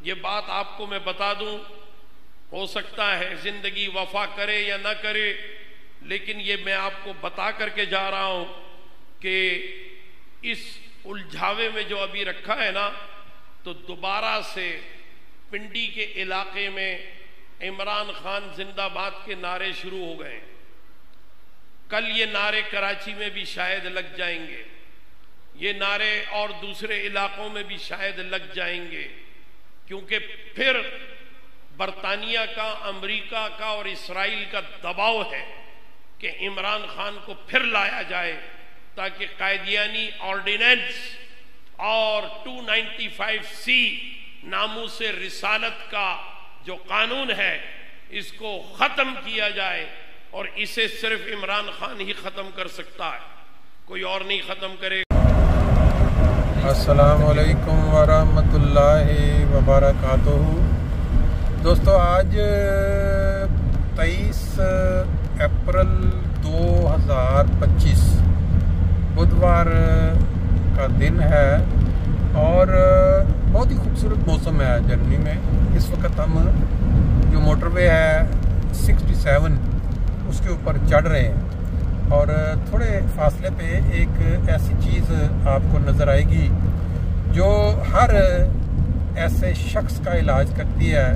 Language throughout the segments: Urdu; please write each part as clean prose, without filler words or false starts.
یہ بات آپ کو میں بتا دوں، ہو سکتا ہے زندگی وفا کرے یا نہ کرے، لیکن یہ میں آپ کو بتا کر کے جا رہا ہوں کہ اس الجھاوے میں جو ابھی رکھا ہے نا، تو دوبارہ سے پنڈی کے علاقے میں عمران خان زندہ باد کے نعرے شروع ہو گئے۔ کل یہ نعرے کراچی میں بھی شاید لگ جائیں گے، یہ نعرے اور دوسرے علاقوں میں بھی شاید لگ جائیں گے، کیونکہ پھر برطانیہ کا، امریکہ کا اور اسرائیل کا دباؤ ہے کہ عمران خان کو پھر لایا جائے تاکہ قائدیانی آرڈیننس اور 295C ناموس رسالت کا جو قانون ہے اس کو ختم کیا جائے، اور اسے صرف عمران خان ہی ختم کر سکتا ہے، کوئی اور نہیں ختم کرے۔ السلام علیکم ورحمۃ اللہ وبرکاتہ۔ دوستو، آج 23 اپریل 2025 بدھوار کا دن ہے اور بہت ہی خوبصورت موسم ہے جرمنی میں۔ اس وقت ہم جو موٹر وے ہے 67 اس کے اوپر چڑھ رہے ہیں، اور تھوڑے فاصلے پہ ایک ایسی چیز آپ کو نظر آئے گی جو ہر ایسے شخص کا علاج کرتی ہے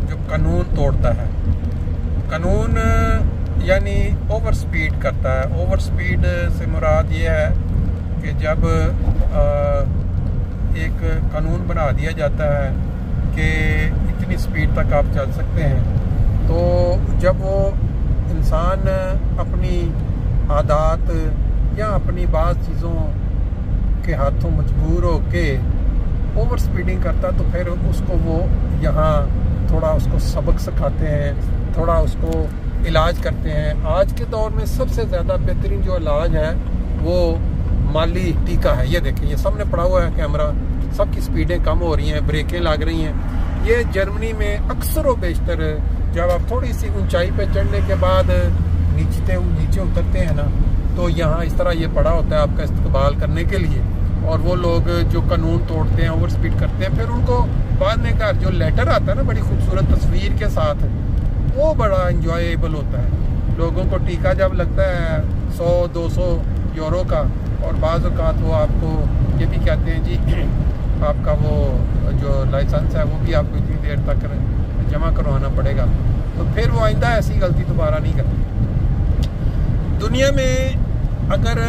جو قانون توڑتا ہے۔ قانون یعنی اوور سپیڈ کرتا ہے۔ اوور سپیڈ سے مراد یہ ہے کہ جب ایک قانون بنا دیا جاتا ہے کہ اتنی سپیڈ تک آپ چل سکتے ہیں، تو جب وہ انسان اپنی عادات یا اپنی بعض چیزوں کے ہاتھوں مجبور ہو کے اوور سپیڈنگ کرتا تو پھر اس کو وہ یہاں تھوڑا اس کو سبق سکھاتے ہیں، تھوڑا اس کو علاج کرتے ہیں۔ آج کے دور میں سب سے زیادہ بہترین جو علاج ہے وہ مالی ٹیکہ ہے۔ یہ دیکھیں، یہ سامنے پڑا ہوا ہے کیمرہ، سب کی سپیڈیں کم ہو رہی ہیں، بریکیں لگ رہی ہیں۔ یہ جرمنی میں اکثر و بیشتر جب آپ تھوڑی سی اونچائی پہ چڑھنے کے بعد نیچے اترتے ہیں نا، تو یہاں اس طرح یہ پڑا ہوتا ہے آپ کا استقبال کرنے کے لیے، اور وہ لوگ جو قانون توڑتے ہیں، اوور سپیڈ کرتے ہیں، پھر ان کو بعد میں کا جو لیٹر آتا ہے نا بڑی خوبصورت تصویر کے ساتھ، وہ بڑا انجوائیبل ہوتا ہے۔ لوگوں کو ٹیکہ جب لگتا ہے 100-200 یورو کا، اور بعض اوقات وہ آپ کو یہ بھی کہتے ہیں جی آپ کا وہ جو لائسنس ہے وہ بھی آپ کو اتنی دیر تک جمع کروانا پڑے گا، تو پھر وہ آئندہ ایسی غلطی دوبارہ نہیں کرتی۔ دنیا میں اگر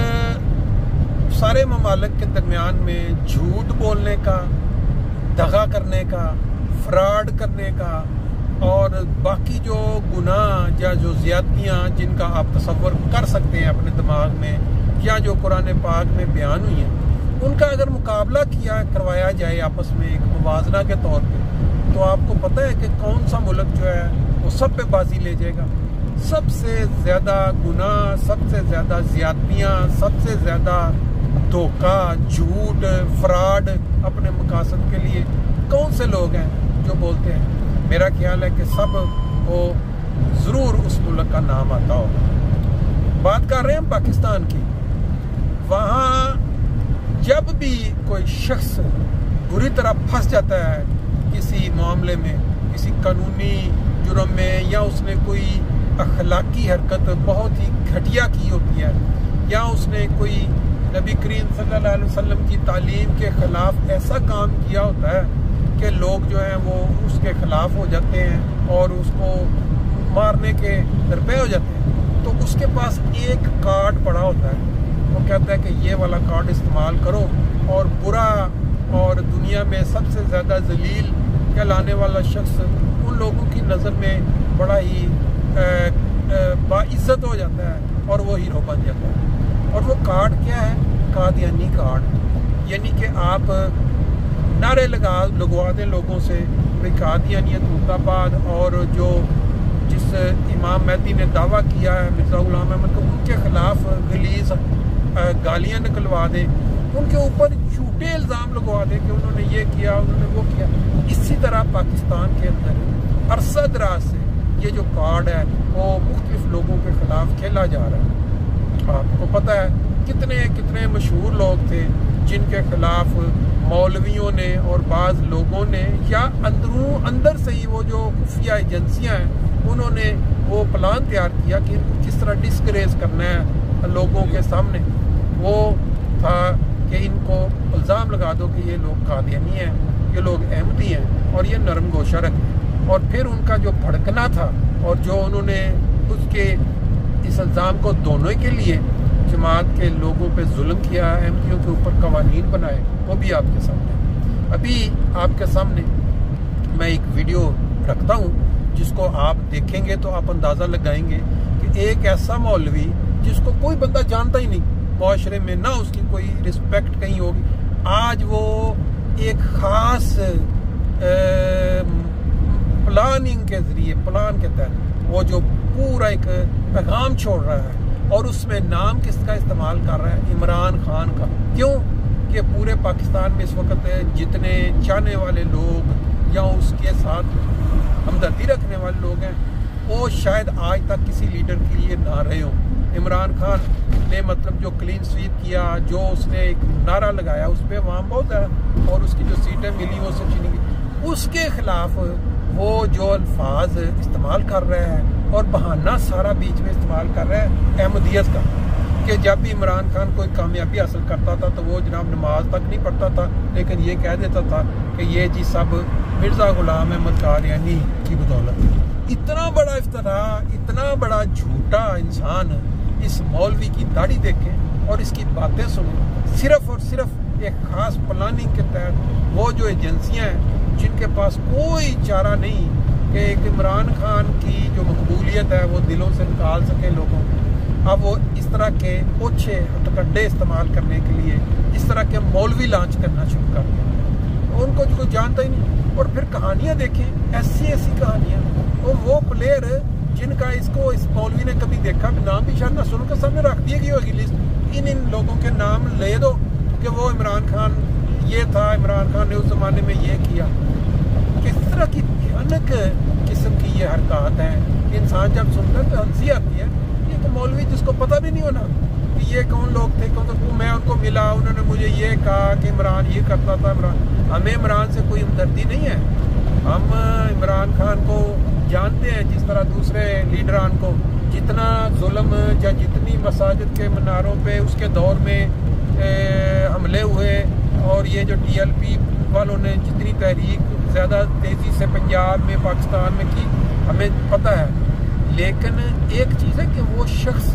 سارے ممالک کے درمیان میں جھوٹ بولنے کا، دغا کرنے کا، فراڈ کرنے کا اور باقی جو گناہ یا جو زیادتیاں جن کا آپ تصور کر سکتے ہیں اپنے دماغ میں، یا جو قرآن پاک میں بیان ہوئی ہیں، ان کا اگر مقابلہ کروایا جائے آپس میں ایک موازنہ کے طور پہ، تو آپ کو پتہ ہے کہ کون سا ملک جو ہے وہ سب پہ بازی لے جائے گا۔ سب سے زیادہ گناہ، سب سے زیادہ زیادتیاں، سب سے زیادہ دھوکہ، جھوٹ، فراڈ اپنے مقاصد کے لیے کون سے لوگ ہیں جو بولتے ہیں؟ میرا خیال ہے کہ سب کو ضرور اس ملک کا نام آتا ہوگا۔ بات کر رہے ہیں ہم پاکستان کی۔ وہاں جب بھی کوئی شخص بری طرح پھنس جاتا ہے کسی معاملے میں، کسی قانونی جرم میں، یا اس نے کوئی اخلاقی حرکت بہت ہی گھٹیا کی ہوتی ہے، یا اس نے کوئی نبی کریم صلی اللہ علیہ وسلم کی تعلیم کے خلاف ایسا کام کیا ہوتا ہے کہ لوگ جو ہیں وہ اس کے خلاف ہو جاتے ہیں اور اس کو مارنے کے درپے ہو جاتے ہیں، تو اس کے پاس ایک کارڈ پڑا ہوتا ہے۔ وہ کہتا ہے کہ یہ والا کارڈ استعمال کرو، اور برا اور دنیا میں سب سے زیادہ ذلیل کہلانے والا شخص ان لوگوں کی نظر میں بڑا ہی باعزت ہو جاتا ہے اور وہ ہیرو بن جاتا ہے۔ اور وہ کارڈ کیا ہے؟ قادیانی کارڈ، یعنی کہ آپ نعرے لگوا دیں لوگوں سے بھائی قادیانیت مرد آباد، اور جو جس امام مہدی نے دعویٰ کیا ہے مرزا غلام احمد کو، ان کے خلاف غلیظ گالیاں نکلوا دیں، ان کے اوپر جھوٹے الزام لگوا دیں کہ انہوں نے یہ کیا، انہوں نے وہ کیا۔ اسی طرح پاکستان کے اندر عرصہ دراز سے یہ جو کارڈ ہے وہ مختلف لوگوں کے خلاف کھیلا جا رہا ہے۔ آپ کو پتہ ہے کتنے مشہور لوگ تھے جن کے خلاف مولویوں نے اور بعض لوگوں نے یا اندر سے ہی وہ جو خفیہ ایجنسیاں ہیں انہوں نے وہ پلان تیار کیا کہ ان کو کس طرح ڈسکریز کرنا ہے لوگوں کے سامنے. وہ تھا کہ ان کو الزام لگا دو کہ یہ لوگ قادیانی ہیں, یہ لوگ احمدی ہیں اور یہ نرم گوشہ رکھتے ہیں. اور پھر ان کا جو بھڑکنا تھا اور جو انہوں نے اس کے اس الزام کو دونوں کے لیے جماعت کے لوگوں پہ ظلم کیا, احمدیوں کے اوپر قوانین بنائے, وہ بھی آپ کے سامنے. ابھی آپ کے سامنے میں ایک ویڈیو رکھتا ہوں جس کو آپ دیکھیں گے تو آپ اندازہ لگائیں گے کہ ایک ایسا مولوی جس کو کوئی بندہ جانتا ہی نہیں معاشرے میں, نہ اس کی کوئی رسپیکٹ کہیں ہوگی, آج وہ ایک خاص پلاننگ کے ذریعے, پلان کے تحت وہ جو پورا ایک پیغام چھوڑ رہا ہے اور اس میں نام کس کا استعمال کر رہا ہے, عمران خان کا. کیوں کہ پورے پاکستان میں اس وقت جتنے چاہنے والے لوگ یا اس کے ساتھ ہمدردی رکھنے والے لوگ ہیں وہ شاید آج تک کسی لیڈر کے لیے نہ رہے ہوں. عمران خان نے مطلب جو کلین سویپ کیا, جو اس نے ایک نعرہ لگایا, اس پہ عوام بہت ہے اور اس کی جو سیٹیں ملی وہ سب چنی گئی. اس کے خلاف وہ جو الفاظ استعمال کر رہے ہیں اور بہانہ سارا بیچ میں استعمال کر رہے ہیں احمدیت کا, کہ جب بھی عمران خان کوئی کامیابی حاصل کرتا تھا تو وہ جناب نماز تک نہیں پڑھتا تھا, لیکن یہ کہہ دیتا تھا کہ یہ جی سب مرزا غلام احمد قادیانی کی بدولت. اتنا بڑا افتراء, اتنا بڑا جھوٹا انسان اس مولوی کی داڑھی دیکھیں اور اس کی باتیں سنیں, صرف اور صرف ایک خاص پلاننگ کے تحت وہ جو ایجنسیاں ہیں جن کے پاس کوئی چارہ نہیں کہ ایک عمران خان کی جو مقبولیت ہے وہ دلوں سے نکال سکے لوگوں کو, اب وہ اس طرح کے اوچھے ہتھکنڈے استعمال کرنے کے لیے اس طرح کے مولوی لانچ کرنا شروع کر دیا. ان کو کوئی جانتا ہی نہیں. اور پھر کہانیاں دیکھیں, ایسی کہانیاں, اور وہ پلیئر جن کا اس مولوی نے کبھی دیکھا بھی نام بھی شاید نہ سنوں کے سامنے رکھ دی گئی ہوگی لسٹ, ان لوگوں کے نام لے دو کہ وہ عمران خان یہ تھا, عمران خان نے اس زمانے میں یہ کیا. کس طرح کی بھیانک قسم کی یہ حرکات ہیں کہ انسان جب سنتا ہے تو ہنسی آتی ہے. یہ تو مولوی جس کو پتہ بھی نہیں ہونا کہ یہ کون لوگ تھے, میں ان کو ملا, انہوں نے مجھے یہ کہا کہ عمران یہ کرتا تھا. ہمیں عمران سے کوئی ہمدردی نہیں ہے, ہم عمران خان کو جانتے ہیں جس طرح دوسرے لیڈران کو. جتنا ظلم یا جتنی مساجد کے مناروں پہ اس کے دور میں حملے ہوئے اور یہ جو ٹی ایل پی والوں نے جتنی تحریک زیادہ تیزی سے پنجاب میں پاکستان میں کی ہمیں پتہ ہے. لیکن ایک چیز ہے کہ وہ شخص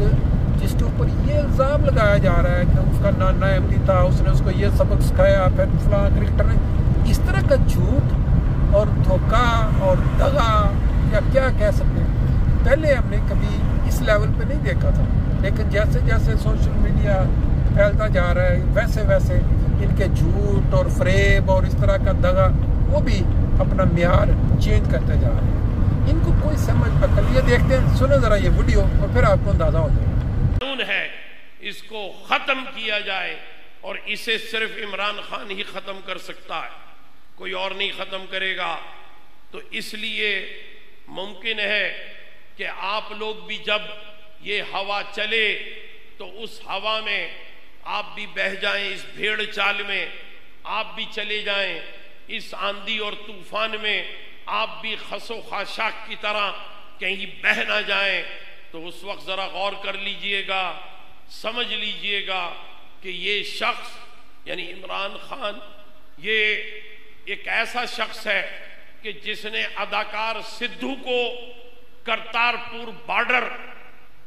جس کے اوپر یہ الزام لگایا جا رہا ہے کہ اس کا نانا احمدی تھا, اس نے اس کو یہ سبق سکھایا, پھر فلاں کرکٹر نے, اس طرح کا جھوٹ اور دھوکہ اور دغا یا کیا کہہ سکتے ہیں, پہلے ہم نے کبھی اس لیول پہ نہیں دیکھا تھا. لیکن جیسے جیسے سوشل میڈیا پھیلتا جا رہا ہے ویسے ویسے ان کے جھوٹ اور فریب اور اس طرح کا دغا وہ بھی اپنا معیار چینج کرتے جا رہے ہیں. ان کو کوئی سمجھ عقل, یہ دیکھتے ہیں, سنیں ذرا یہ ویڈیو اور پھر آپ کو اندازہ ہو جائے. قانون ہے اس کو ختم کیا جائے اور اسے صرف عمران خان ہی ختم کر سکتا ہے, کوئی اور نہیں ختم کرے گا. تو اس لیے ممکن ہے کہ آپ لوگ بھی جب یہ ہوا چلے تو اس ہوا میں آپ بھی بہہ جائیں, اس بھیڑ چال میں آپ بھی چلے جائیں, اس آندھی اور طوفان میں آپ بھی خس و خاشاک کی طرح کہیں بہہ نہ جائیں. تو اس وقت ذرا غور کر لیجئے گا, سمجھ لیجئے گا کہ یہ شخص یعنی عمران خان یہ ایک ایسا شخص ہے کہ جس نے اداکار سدھو کو کرتارپور بارڈر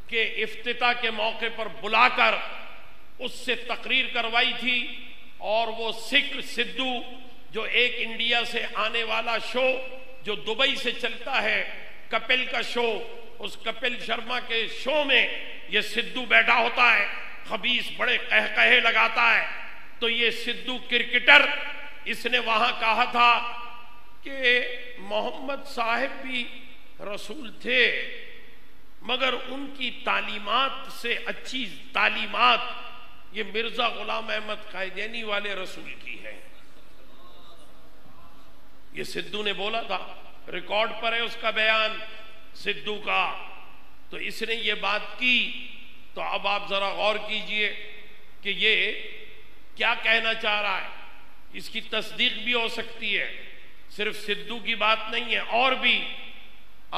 کے افتتاح کے موقع پر بلا کر اس سے تقریر کروائی تھی, اور وہ سکھ سدھو جو ایک انڈیا سے آنے والا شو جو دبئی سے چلتا ہے کپل کا شو, اس کپل شرما کے شو میں یہ سدھو بیٹھا ہوتا ہے, خبیث بڑے قہقہے لگاتا ہے. تو یہ سدھو کرکٹر اس نے وہاں کہا تھا کہ محمد صاحب بھی رسول تھے مگر ان کی تعلیمات سے اچھی تعلیمات یہ مرزا غلام احمد قادیانی والے رسول کی ہے. یہ سدھو نے بولا تھا, ریکارڈ پر ہے اس کا بیان سدھو کا. تو اس نے یہ بات کی. تو اب آپ ذرا غور کیجئے کہ یہ کیا کہنا چاہ رہا ہے. اس کی تصدیق بھی ہو سکتی ہے، صرف سدھو کی بات نہیں ہے، اور بھی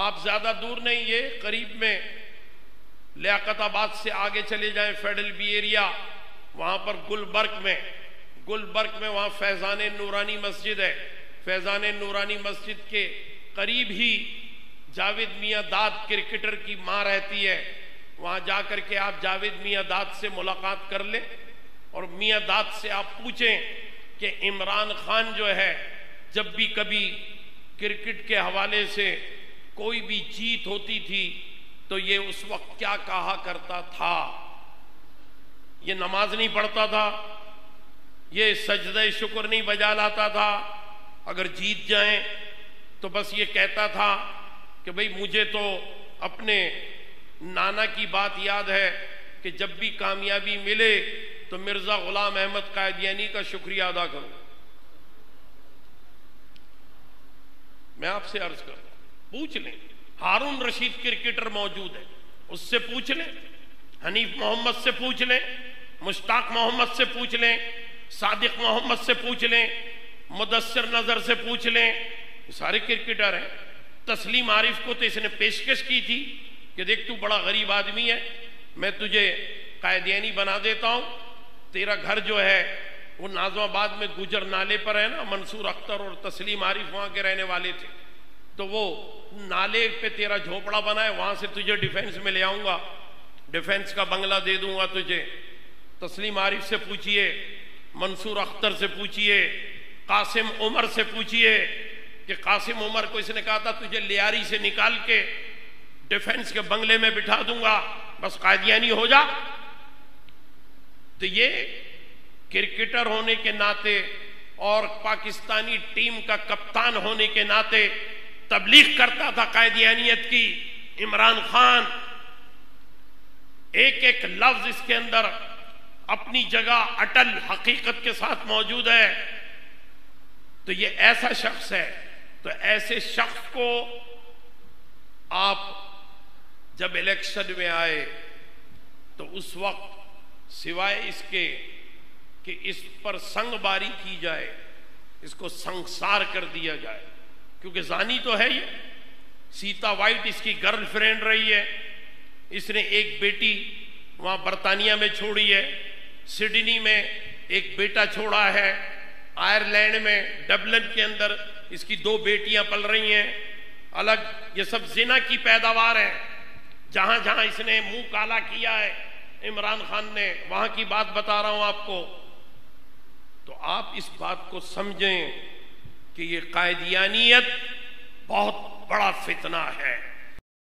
آپ زیادہ دور نہیں، یہ قریب میں لیاقت آباد سے آگے چلے جائیں فیڈرل بی ایریا، وہاں پر گلبرگ میں وہاں فیضان نورانی مسجد ہے، فیضان نورانی مسجد کے قریب ہی جاوید میاں داد کرکٹر کی ماں رہتی ہے، وہاں جا کر کے آپ جاوید میاں داد سے ملاقات کر لیں اور میاں داد سے آپ پوچھیں کہ عمران خان جو ہے جب بھی کبھی کرکٹ کے حوالے سے کوئی بھی جیت ہوتی تھی تو یہ اس وقت کیا کہا کرتا تھا؟ یہ نماز نہیں پڑھتا تھا، یہ سجدہ شکر نہیں بجا لاتا تھا، اگر جیت جائیں تو بس یہ کہتا تھا کہ بھئی مجھے تو اپنے نانا کی بات یاد ہے کہ جب بھی کامیابی ملے تو مرزا غلام احمد قادیانی کا شکریہ ادا کرو۔ میں آپ سے عرض کرتا ہوں، پوچھ لیں، ہارون رشید کرکٹر موجود ہے، اس سے پوچھ لیں، حنیف محمد سے پوچھ لیں، مشتاق محمد سے پوچھ لیں، صادق محمد سے پوچھ لیں، مدثر نظر سے پوچھ لیں، یہ سارے کرکٹر ہیں۔ تسلیم عارف کو تو اس نے پیشکش کی تھی کہ دیکھ تو بڑا غریب آدمی ہے، میں تجھے قائدیانی بنا دیتا ہوں، تیرا گھر جو ہے وہ نازم آباد میں گجر نالے پر ہے نا، منصور اختر اور تسلیم عارف وہاں کے رہنے والے تھے، تو وہ نالے پہ تیرا جھوپڑا بنا ہے، وہاں سے تجھے ڈیفینس میں لے آؤں گا، ڈیفینس کا بنگلہ دے دوں گا تجھے۔ تسلیم عارف سے پوچھئے، منصور اختر سے پوچھئے، قاسم عمر سے پوچھئے کہ قاسم عمر کو اس نے کہا تھا تجھے لیاری سے نکال کے ڈیفینس کے بنگلے میں بٹھا دوں گا، بس قائدیانی ہو جا۔ تو یہ کرکٹر ہونے کے ناطے اور پاکستانی ٹیم کا کپتان ہونے کے ناطے تبلیغ کرتا تھا قائدیانیت کی۔ عمران خان ایک ایک لفظ اس کے اندر اپنی جگہ اٹل حقیقت کے ساتھ موجود ہے۔ تو یہ ایسا شخص ہے، تو ایسے شخص کو آپ جب الیکشن میں آئے تو اس وقت سوائے اس کے کہ اس پر سنگ باری کی جائے، اس کو سنگسار کر دیا جائے، کیونکہ زانی تو ہے یہ۔ سیتا وائٹ اس کی گرل فرینڈ رہی ہے، اس نے ایک بیٹی وہاں برطانیہ میں چھوڑی ہے، سڈنی میں ایک بیٹا چھوڑا ہے، آئرلینڈ میں ڈبلن کے اندر اس کی 2 بیٹیاں پل رہی ہیں الگ۔ یہ سب زنا کی پیداوار ہے۔ جہاں جہاں اس نے منہ کالا کیا ہے عمران خان نے، وہاں کی بات بتا رہا ہوں آپ کو۔ تو آپ اس بات کو سمجھیں کہ یہ قائدیانیت بہت بڑا فتنہ ہے۔